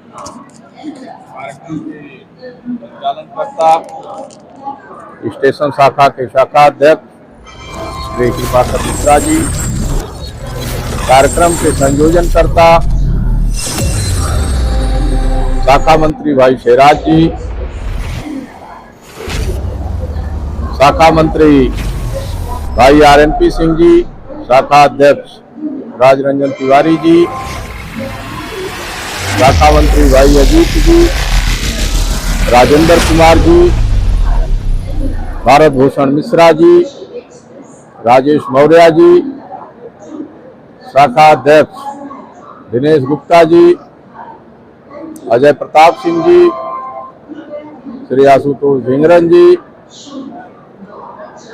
कार्यक्रम के संचालनकर्ता स्टेशन शाखा के शाखा अध्यक्ष श्री कृपाकर मिश्रा जी, कार्यक्रम के संयोजनकर्ता शाखा मंत्री भाई शेराज जी, शाखा मंत्री भाई RNP सिंह जी, शाखा अध्यक्ष राजरंजन तिवारी जी, शाखा मंत्री भाई अजीत जी, राजेंद्र कुमार जी, भारत भूषण मिश्रा जी, राजेश मौर्य जी, शाखा अध्यक्ष दिनेश गुप्ता जी, अजय प्रताप सिंह जी, श्री आशुतोष भिंगरन जी,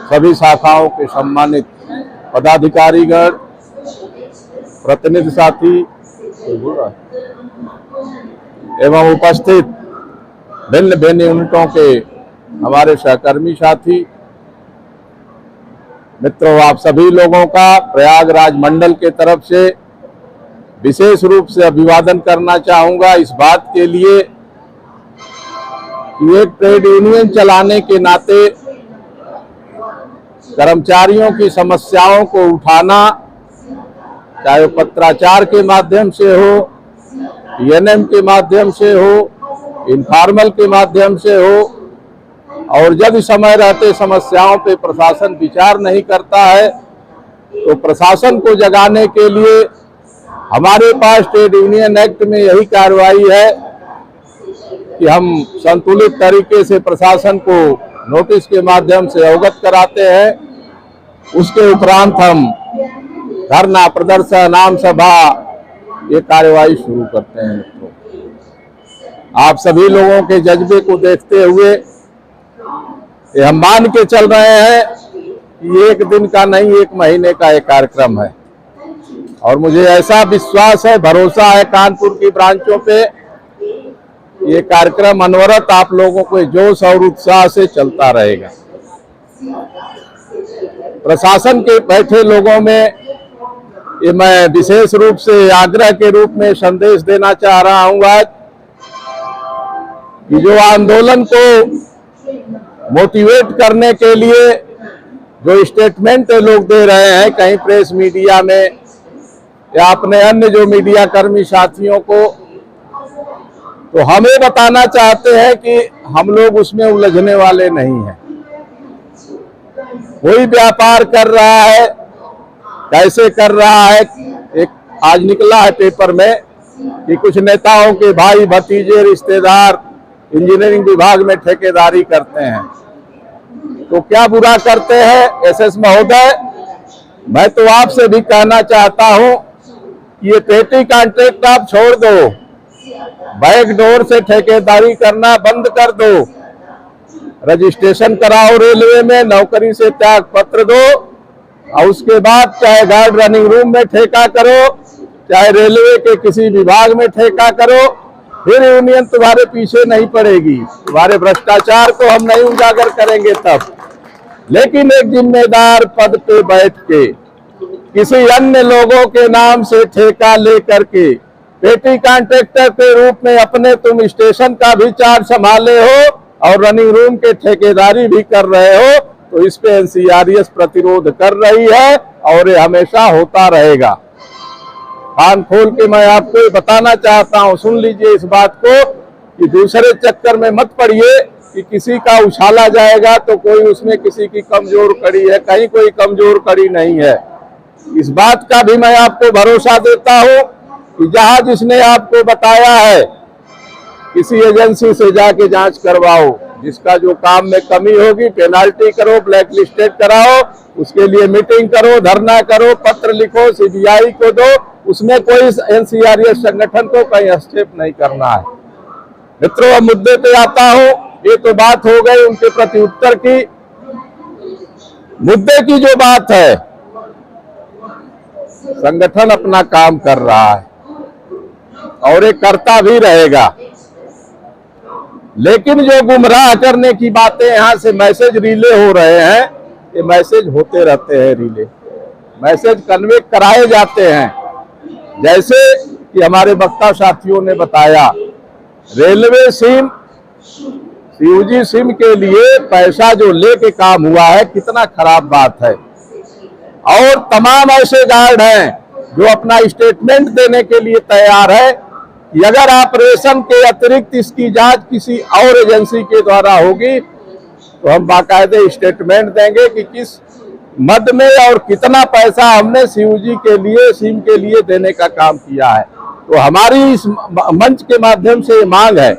सभी शाखाओं के सम्मानित पदाधिकारीगण, प्रतिनिधि साथी एवं उपस्थित भिन्न भिन्न यूनिटों के हमारे सहकर्मी साथी मित्रों, आप सभी लोगों का प्रयागराज मंडल के तरफ से विशेष रूप से अभिवादन करना चाहूंगा इस बात के लिए कि एक ट्रेड यूनियन चलाने के नाते कर्मचारियों की समस्याओं को उठाना, चाहे वो पत्राचार के माध्यम से हो, PNM के माध्यम से हो, इनफॉर्मल के माध्यम से हो, और जब समय रहते समस्याओं पे प्रशासन विचार नहीं करता है तो प्रशासन को जगाने के लिए हमारे पास ट्रेड यूनियन एक्ट में यही कार्रवाई है कि हम संतुलित तरीके से प्रशासन को नोटिस के माध्यम से अवगत कराते हैं। उसके उपरांत हम धरना प्रदर्शन, आम सभा, ये कार्रवाई शुरू करते हैं। मित्रों, आप सभी लोगों के जज्बे को देखते हुए ये हम मान के चल रहे हैं कि एक दिन का नहीं, एक महीने का एक कार्यक्रम है और मुझे ऐसा विश्वास है, भरोसा है कानपुर की ब्रांचों पे, ये कार्यक्रम अनवरत आप लोगों को जोश और उत्साह से चलता रहेगा। प्रशासन के बैठे लोगों में ये मैं विशेष रूप से आग्रह के रूप में संदेश देना चाह रहा हूँ आज कि जो आंदोलन को मोटिवेट करने के लिए जो स्टेटमेंट लोग दे रहे हैं कहीं प्रेस मीडिया में या अपने अन्य जो मीडिया कर्मी साथियों को, तो हमें बताना चाहते हैं कि हम लोग उसमें उलझने वाले नहीं हैं। कोई व्यापार कर रहा है, कैसे कर रहा है, एक आज निकला है पेपर में कि कुछ नेताओं के भाई भतीजे रिश्तेदार इंजीनियरिंग विभाग में ठेकेदारी करते हैं, तो क्या बुरा करते हैं? SS महोदय, मैं तो आपसे भी कहना चाहता हूं कि ये पेटी कॉन्ट्रैक्ट आप छोड़ दो, बैकडोर से ठेकेदारी करना बंद कर दो, रजिस्ट्रेशन कराओ रेलवे में, नौकरी से त्याग पत्र दो और उसके बाद चाहे गार्ड रनिंग रूम में ठेका करो, चाहे रेलवे के किसी विभाग में ठेका करो, फिर यूनियन तुम्हारे पीछे नहीं पड़ेगी। तुम्हारे भ्रष्टाचार को हम नहीं उजागर करेंगे तब। लेकिन एक जिम्मेदार पद पे बैठ के किसी अन्य लोगों के नाम से ठेका लेकर के पेटी कॉन्ट्रैक्टर के रूप में अपने तुम स्टेशन का भी चार्ज संभाले हो और रनिंग रूम के ठेकेदारी भी कर रहे हो, तो इस पे NCRS प्रतिरोध कर रही है और ये हमेशा होता रहेगा। कान खोल के मैं आपको बताना चाहता हूं, सुन लीजिए इस बात को कि दूसरे चक्कर में मत पड़िए कि किसी का उछाला जाएगा तो कोई उसमें किसी की कमजोर कड़ी है, कहीं कोई कमजोर कड़ी नहीं है। इस बात का भी मैं आपको भरोसा देता हूं कि जहां जिसने आपको बताया है किसी एजेंसी से जाके जांच करवाओ, जिसका जो काम में कमी होगी पेनाल्टी करो, ब्लैक लिस्टेड कराओ, उसके लिए मीटिंग करो, धरना करो, पत्र लिखो, CBI को दो, उसमें कोई NCRS संगठन को कहीं हस्तक्षेप नहीं करना है। मित्रों, अब मुद्दे पे आता हूं। ये तो बात हो गई उनके प्रति उत्तर की। मुद्दे की जो बात है, संगठन अपना काम कर रहा है और ये करता भी रहेगा, लेकिन जो गुमराह करने की बातें यहाँ से मैसेज रिले हो रहे हैं, ये मैसेज होते रहते हैं रिले, मैसेज कन्वे कराए जाते हैं। जैसे कि हमारे वक्ता साथियों ने बताया रेलवे सिम, सीयूजी सिम के लिए पैसा जो लेके काम हुआ है, कितना खराब बात है। और तमाम ऐसे गार्ड हैं जो अपना स्टेटमेंट देने के लिए तैयार है कि अगर ऑपरेशन के अतिरिक्त इसकी जांच किसी और एजेंसी के द्वारा होगी तो हम बाकायदे स्टेटमेंट देंगे कि किस मद में और कितना पैसा हमने सीयूजी के लिए, सिम के लिए देने का काम किया है। तो हमारी इस मंच के माध्यम से मांग है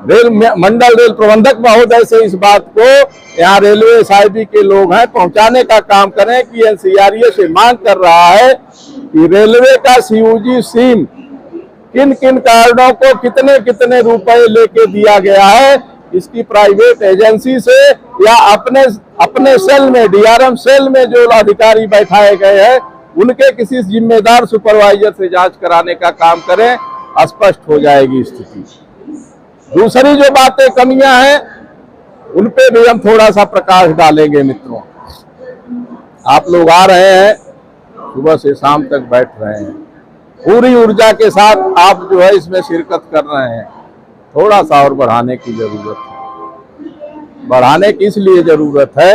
रेल मंडल रेल प्रबंधक महोदय से इस बात को यहाँ रेलवे एसआईबी के लोग हैं पहुंचाने का काम करें कि एनसीआरए से मांग कर रहा है कि रेलवे का सीयूजी सिम किन किन कारणों को कितने कितने रुपए लेके दिया गया है, इसकी प्राइवेट एजेंसी से या अपने सेल में, डीआरएम सेल में जो अधिकारी बैठाए गए हैं उनके किसी जिम्मेदार सुपरवाइजर से जांच कराने का काम करें, स्पष्ट हो जाएगी स्थिति। दूसरी जो बातें कमियां हैं उन पे भी हम थोड़ा सा प्रकाश डालेंगे। मित्रों, आप लोग आ रहे हैं, सुबह से शाम तक बैठ रहे हैं, पूरी ऊर्जा के साथ आप जो है इसमें शिरकत कर रहे हैं। थोड़ा सा और बढ़ाने की जरूरत है। बढ़ाने की इसलिए जरूरत है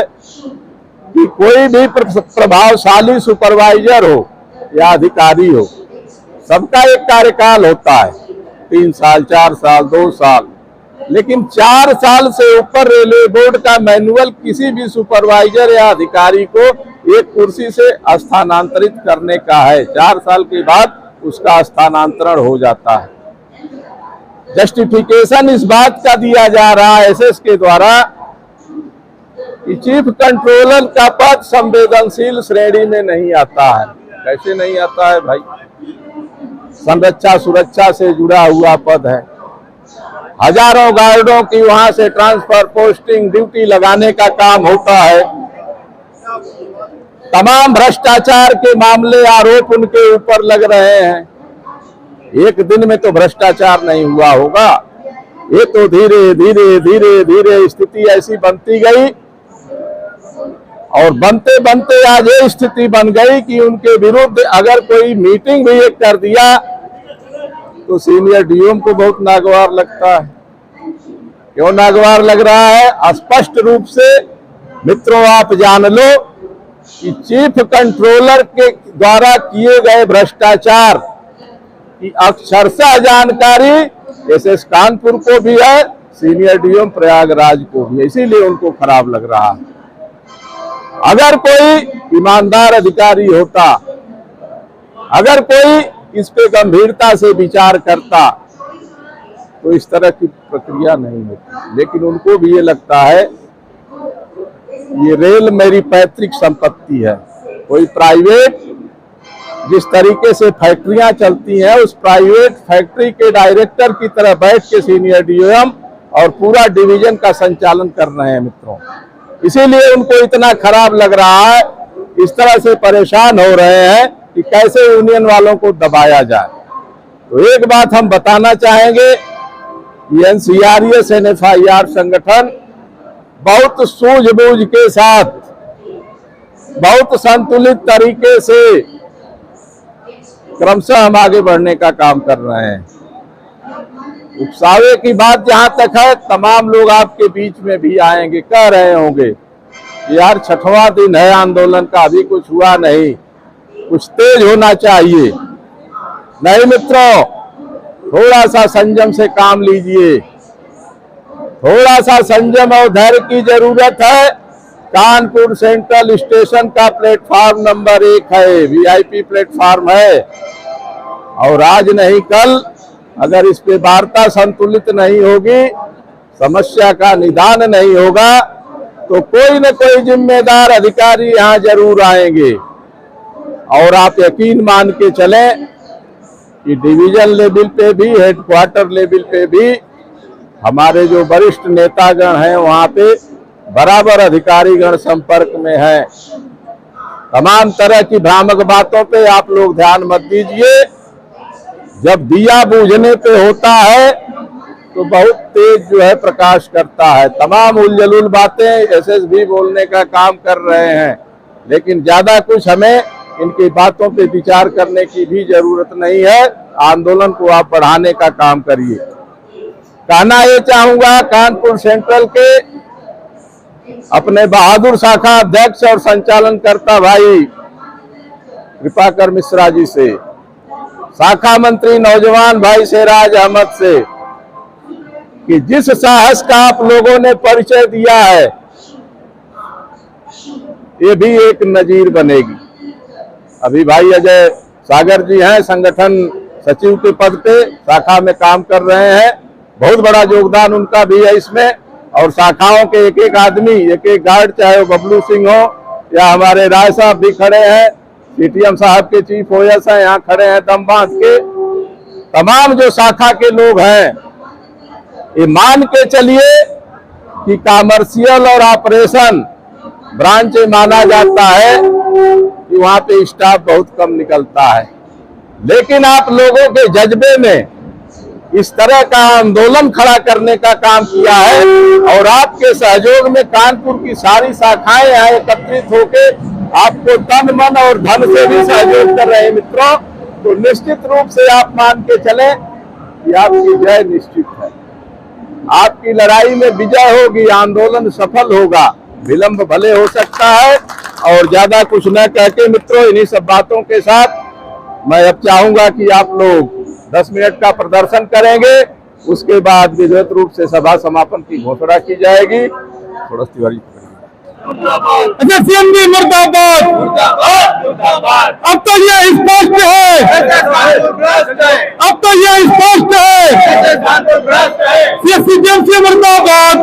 कि कोई भी प्रभावशाली सुपरवाइजर हो या अधिकारी हो, सबका एक कार्यकाल होता है, 3 साल, 4 साल, 2 साल, लेकिन 4 साल से ऊपर रेलवे बोर्ड का मैनुअल किसी भी सुपरवाइजर या अधिकारी को एक कुर्सी से स्थानांतरित करने का है। 4 साल के बाद उसका स्थानांतरण हो जाता है। जस्टिफिकेशन इस बात का दिया जा रहा है एसएस के द्वारा कि चीफ कंट्रोलर का पद संवेदनशील श्रेणी में नहीं आता है। कैसे नहीं आता है भाई? संरक्षा सुरक्षा से जुड़ा हुआ पद है। हजारों गार्डों की वहां से ट्रांसफर, पोस्टिंग, ड्यूटी लगाने का काम होता है। तमाम भ्रष्टाचार के मामले, आरोप उनके ऊपर लग रहे हैं। एक दिन में तो भ्रष्टाचार नहीं हुआ होगा, ये तो धीरे धीरे धीरे धीरे स्थिति ऐसी बनती गई और बनते बनते आज ये स्थिति बन गई कि उनके विरुद्ध अगर कोई मीटिंग भी एक कर दिया तो सीनियर डीएम को बहुत नागवार लगता है। क्यों नागवार लग रहा है? स्पष्ट रूप से मित्रों आप जान लो कि चीफ कंट्रोलर के द्वारा किए गए भ्रष्टाचार की अक्षरशः जानकारी एसएस कानपुर को भी है, सीनियर डीएम प्रयागराज को भी है, इसीलिए उनको खराब लग रहा है। अगर कोई ईमानदार अधिकारी होता, अगर कोई इस पे गंभीरता से विचार करता तो इस तरह की प्रक्रिया नहीं होती। लेकिन उनको भी ये लगता है ये रेल मेरी पैतृक संपत्ति है। कोई प्राइवेट जिस तरीके से फैक्ट्रियां चलती हैं उस प्राइवेट फैक्ट्री के डायरेक्टर की तरह बैठ के सीनियर डीएम और पूरा डिवीजन का संचालन कर रहे हैं मित्रों। इसीलिए उनको इतना खराब लग रहा है, इस तरह से परेशान हो रहे हैं कि कैसे यूनियन वालों को दबाया जाए। तो एक बात हम बताना चाहेंगे कि एनसीआरएस एनएफआईआर संगठन बहुत सूझबूझ के साथ, बहुत संतुलित तरीके से क्रमशः हम आगे बढ़ने का काम कर रहे हैं। उकसावे की बात जहां तक है, तमाम लोग आपके बीच में भी आएंगे, कह रहे होंगे यार 6वां दिन है आंदोलन का, अभी कुछ हुआ नहीं, कुछ तेज होना चाहिए। नहीं मित्रों, थोड़ा सा संयम से काम लीजिए, थोड़ा सा संयम और धैर्य की जरूरत है। कानपुर सेंट्रल स्टेशन का प्लेटफार्म नंबर 1 है, वीआईपी प्लेटफार्म है और आज नहीं कल अगर इस पे वार्ता संतुलित नहीं होगी, समस्या का निदान नहीं होगा तो कोई न कोई जिम्मेदार अधिकारी यहाँ जरूर आएंगे। और आप यकीन मान के चलें कि डिवीजन लेवल पे भी, हेडक्वार्टर लेवल पे भी हमारे जो वरिष्ठ नेतागण हैं वहाँ पे बराबर अधिकारीगण संपर्क में हैं। तमाम तरह की भ्रामक बातों पे आप लोग ध्यान मत दीजिए। जब दिया बूझने पे होता है तो बहुत तेज जो है प्रकाश करता है। तमाम उलझुल बातें एसएसबी बोलने का काम कर रहे हैं, लेकिन ज्यादा कुछ हमें इनकी बातों पे विचार करने की भी जरूरत नहीं है। आंदोलन को आप बढ़ाने का काम करिए। कहना ये चाहूंगा कानपुर सेंट्रल के अपने बहादुर शाखा अध्यक्ष और संचालनकर्ता भाई कृपाकर मिश्रा जी से, शाखा मंत्री नौजवान भाई शेराज अहमद से, कि जिस साहस का आप लोगों ने परिचय दिया है ये भी एक नजीर बनेगी। अभी भाई अजय सागर जी हैं, संगठन सचिव के पद पे शाखा में काम कर रहे हैं, बहुत बड़ा योगदान उनका भी है इसमें। और शाखाओं के एक एक आदमी, एक एक गार्ड, चाहे वो बबलू सिंह हो या हमारे राय साहब भी खड़े हैं, सीटीएम साहब के चीफ ओएस हैं, यहाँ खड़े हैं दम बांध के, तमाम जो शाखा के लोग हैं, ये मान के चलिए कि कॉमर्शियल और ऑपरेशन ब्रांच माना जाता है कि वहां पे स्टाफ बहुत कम निकलता है, लेकिन आप लोगों के जज्बे में इस तरह का आंदोलन खड़ा करने का काम किया है और आपके सहयोग में कानपुर की सारी शाखाएं यहाँ एकत्रित होके आपको तन मन और धन से भी सहयोग कर रहे हैं मित्रों। तो निश्चित रूप से आप मान के चलें कि आपकी जय निश्चित है, आपकी लड़ाई में विजय होगी, आंदोलन सफल होगा। विलंब भले हो सकता है। और ज्यादा कुछ न कह के मित्रों, इन्हीं सब बातों के साथ मैं अब चाहूंगा कि आप लोग 10 मिनट का प्रदर्शन करेंगे, उसके बाद विधिवत रूप से सभा समापन की घोषणा की जाएगी। थोड़ा तिवारी सीएम जी मुर्दाबाद, अब तो ये स्पष्ट है, अब तो ये स्पष्ट है, सीएम से मुर्दाबाद,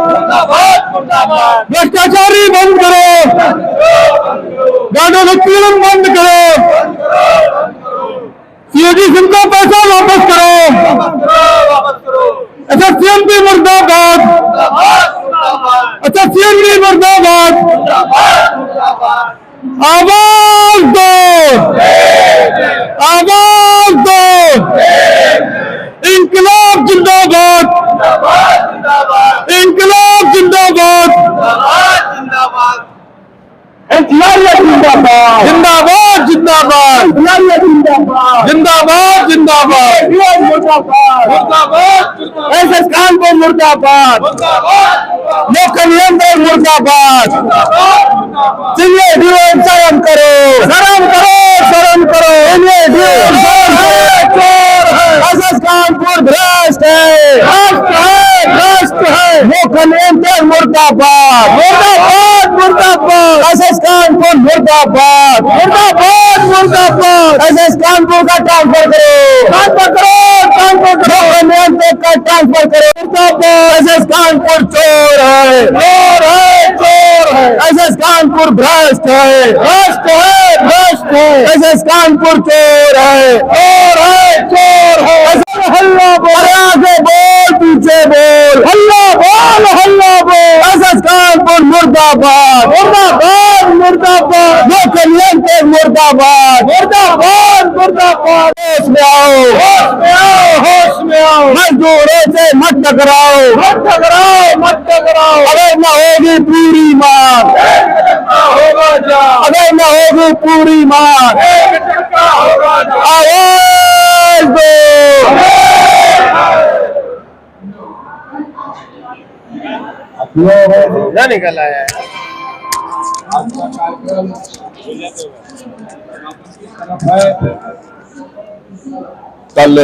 भ्रष्टाचारी बंद करो, गाड़ों में पीड़न बंद करो, सीओडी सिंह का पैसा वापस करो, अच्छा सीएम भी मुर्दाबाद, अच्छा सीएम भी मुर्दाबाद, आवाज दो, आवाज दो, इंकलाब जिंदाबाद, इंकलाब जिंदाबाद, जिंदाबाद, जिंदाबाद, जिंदाबाद, जिंदाबाद, जिंदाबाद, एसएस कानपुर मुर्दाबाद, लोक नियंत्रण मुर्दाबाद, शर्म करो, शर्म करो, शर्म करो, एसएस कानपुर भ्रष्ट है, भ्रष्ट है, लोक नियंत्रण मुर्दाबाद, मुर्दाबाद, मुर्दाबाद, एसएस कानपुर मुर्दाबाद, मुर्दाबाद, मुर्दाबाद, एसएस कानपुर का ट्रांसफर करो, ट्रांसफर करो, ट्रांसफर करो, नियंत्रण का ट्रांसफर करो, मुर्दाबाद, एसएस कानपुर चोर है, चोर है, चोर है, एसएस कानपुर भ्रष्ट है, भ्रष्ट है, भ्रष्ट है, एसएस कानपुर चोर है, चोर है, चोर है, हल्ला बोल, आगे बोल, पीछे बोल, हल्ला बोल, हल्ला बोल, एसएस कानपुर मुर्दाबाद, मुर्दाबाद, मुर्दाबाद, लोक नियंत्रण मुर्दाबाद, मुर्दाबाद, मुर्दाबाद, होश में आओ, होश में आओ, होश में आओ, मजदूरों से मत टकराओ, मत टकराओ, मत टकराओ, अगर न होगी पूरी मांग, होगा जा, अगर न होगी पूरी मांग, आवाज दो, क्या निकल आया है? कल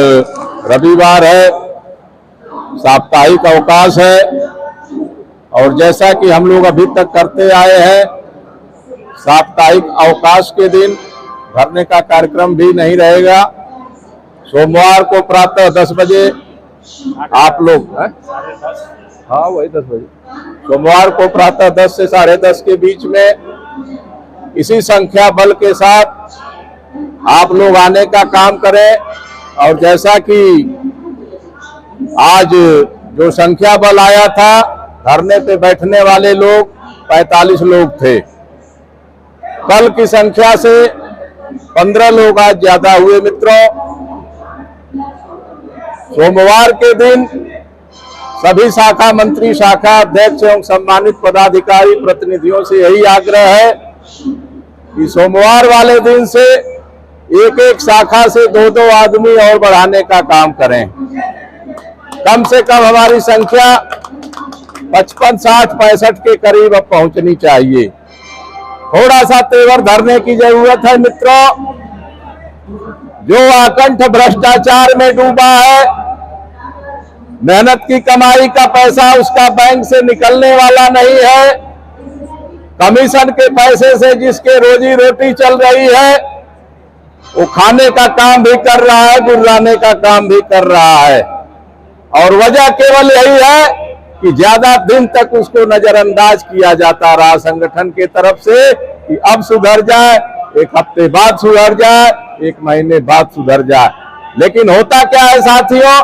रविवार है, साप्ताहिक अवकाश है और जैसा कि हम लोग अभी तक करते आए हैं, साप्ताहिक अवकाश के दिन धरने का कार्यक्रम भी नहीं रहेगा। सोमवार को प्रातः 10 बजे आप लोग, हाँ वही 10 बजे, सोमवार को प्रातः 10 से 10:30 के बीच में इसी संख्या बल के साथ आप लोग आने का काम करें। और जैसा कि आज जो संख्या बल आया था, धरने पे बैठने वाले लोग 45 लोग थे, कल की संख्या से 15 लोग आज ज्यादा हुए मित्रों। सोमवार के दिन सभी शाखा मंत्री, शाखा अध्यक्ष एवं सम्मानित पदाधिकारी प्रतिनिधियों से यही आग्रह है कि सोमवार वाले दिन से एक एक शाखा से 2-2 आदमी और बढ़ाने का काम करें। कम से कम हमारी संख्या 55, 60, 65 के करीब अब पहुंचनी चाहिए। थोड़ा सा तेवर धरने की जरूरत है मित्रों। जो आकंठ भ्रष्टाचार में डूबा है, मेहनत की कमाई का पैसा उसका बैंक से निकलने वाला नहीं है, कमीशन के पैसे से जिसके रोजी रोटी चल रही है, वो खाने का काम भी कर रहा है, गुर्राने का काम भी कर रहा है। और वजह केवल यही है कि ज्यादा दिन तक उसको नजरअंदाज किया जाता रहा संगठन की तरफ से कि अब सुधर जाए, एक हफ्ते बाद सुधर जाए, एक महीने बाद सुधर जाए। लेकिन होता क्या है साथियों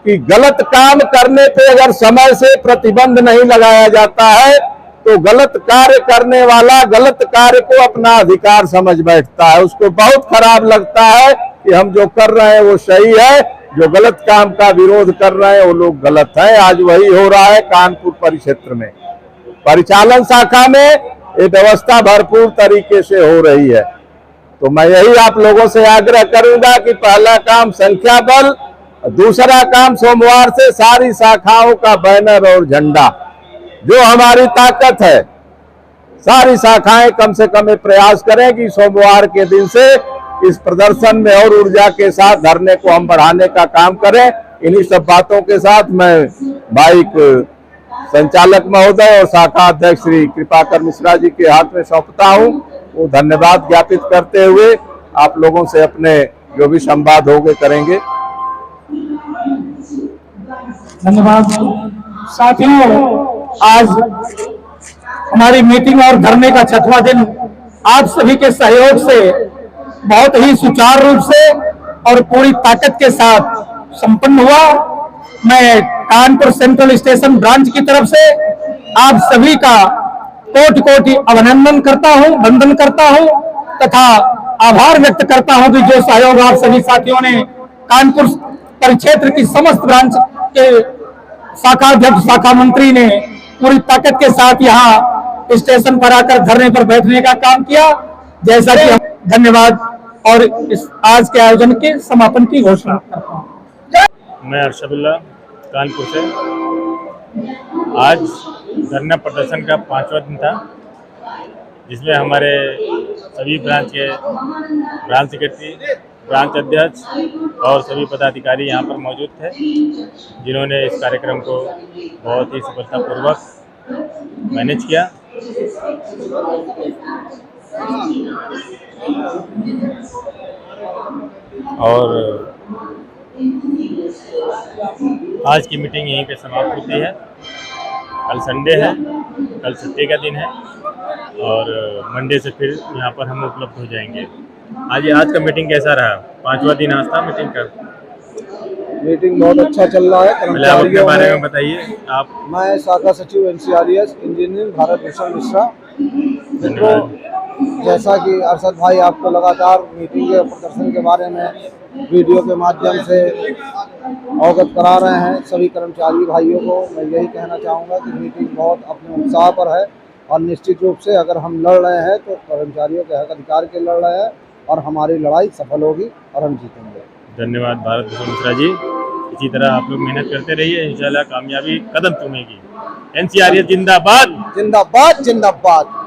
कि गलत काम करने पे अगर समय से प्रतिबंध नहीं लगाया जाता है तो गलत कार्य करने वाला गलत कार्य को अपना अधिकार समझ बैठता है। उसको बहुत खराब लगता है कि हम जो कर रहे हैं वो सही है, जो गलत काम का विरोध कर रहे हैं वो लोग गलत है। आज वही हो रहा है कानपुर परिक्षेत्र में। परिचालन शाखा में ये व्यवस्था भरपूर तरीके से हो रही है। तो मैं यही आप लोगों से आग्रह करूंगा कि पहला काम संख्या बल, दूसरा काम सोमवार से सारी शाखाओं का बैनर और झंडा, जो हमारी ताकत है। सारी शाखाएं कम से कम प्रयास करें कि सोमवार के दिन से इस प्रदर्शन में और ऊर्जा के साथ धरने को हम बढ़ाने का काम करें। इन्हीं सब बातों के साथ मैं बाइक संचालक महोदय और शाखा अध्यक्ष श्री कृपाकर मिश्रा जी के हाथ में सौंपता हूं। वो धन्यवाद ज्ञापित करते हुए आप लोगों से अपने जो भी संवाद होंगे करेंगे। धन्यवाद साथियों, आज हमारी मीटिंग और धरने का 6वां दिन आप सभी के सहयोग से बहुत ही सुचारू रूप से और पूरी ताकत के साथ संपन्न हुआ। मैं कानपुर सेंट्रल स्टेशन ब्रांच की तरफ से आप सभी का कोटि कोटि अभिनंदन करता हूं, वंदन करता हूं तथा आभार व्यक्त करता हूं कि जो सहयोग आप सभी साथियों ने कानपुर परिक्षेत्र की समस्त ब्रांच के शाखा अध्यक्ष, शाखा मंत्री ने पूरी ताकत के साथ यहाँ स्टेशन पर आकर धरने पर बैठने का काम किया। जैसा कि धन्यवाद और इस आज के आयोजन के समापन की घोषणा करता हूँ। मैं अर्शदुल्ला कानपुर से। आज धरना प्रदर्शन का 5वां दिन था, जिसमें हमारे सभी ब्रांच के ब्रांच सेक्रेटरी, ब्रांच अध्यक्ष और सभी पदाधिकारी यहाँ पर मौजूद थे, जिन्होंने इस कार्यक्रम को बहुत ही सफलतापूर्वक मैनेज किया। और आज की मीटिंग यहीं पे समाप्त होती है। कल संडे है, कल छुट्टी का दिन है और मंडे से फिर यहाँ पर हम उपलब्ध हो जाएंगे। आज का मीटिंग कैसा रहा? 5वां दिन आज था मीटिंग का। मीटिंग बहुत अच्छा चल रहा है। कर्मचारियों के बारे में बताइए आप। मैं शाखा सचिव NCRES इंजीनियरिंग भारत भूषण मिश्रा। मित्रों, जैसा कि अरशद भाई आपको लगातार मीटिंग के प्रदर्शन के बारे में वीडियो के माध्यम से अवगत करा रहे हैं, सभी कर्मचारी भाइयों को मैं यही कहना चाहूँगा कि मीटिंग बहुत अपने उत्साह पर है और निश्चित रूप से अगर हम लड़ रहे हैं तो कर्मचारियों के हक अधिकार के लड़ रहे हैं और हमारी लड़ाई सफल होगी और हम जीतेंगे। धन्यवाद भारत भूषण मिश्रा जी। इसी तरह आप लोग मेहनत करते रहिए, इंशाल्लाह कामयाबी कदम चूमेगी। NCRES जिंदाबाद, जिंदाबाद, जिंदाबाद।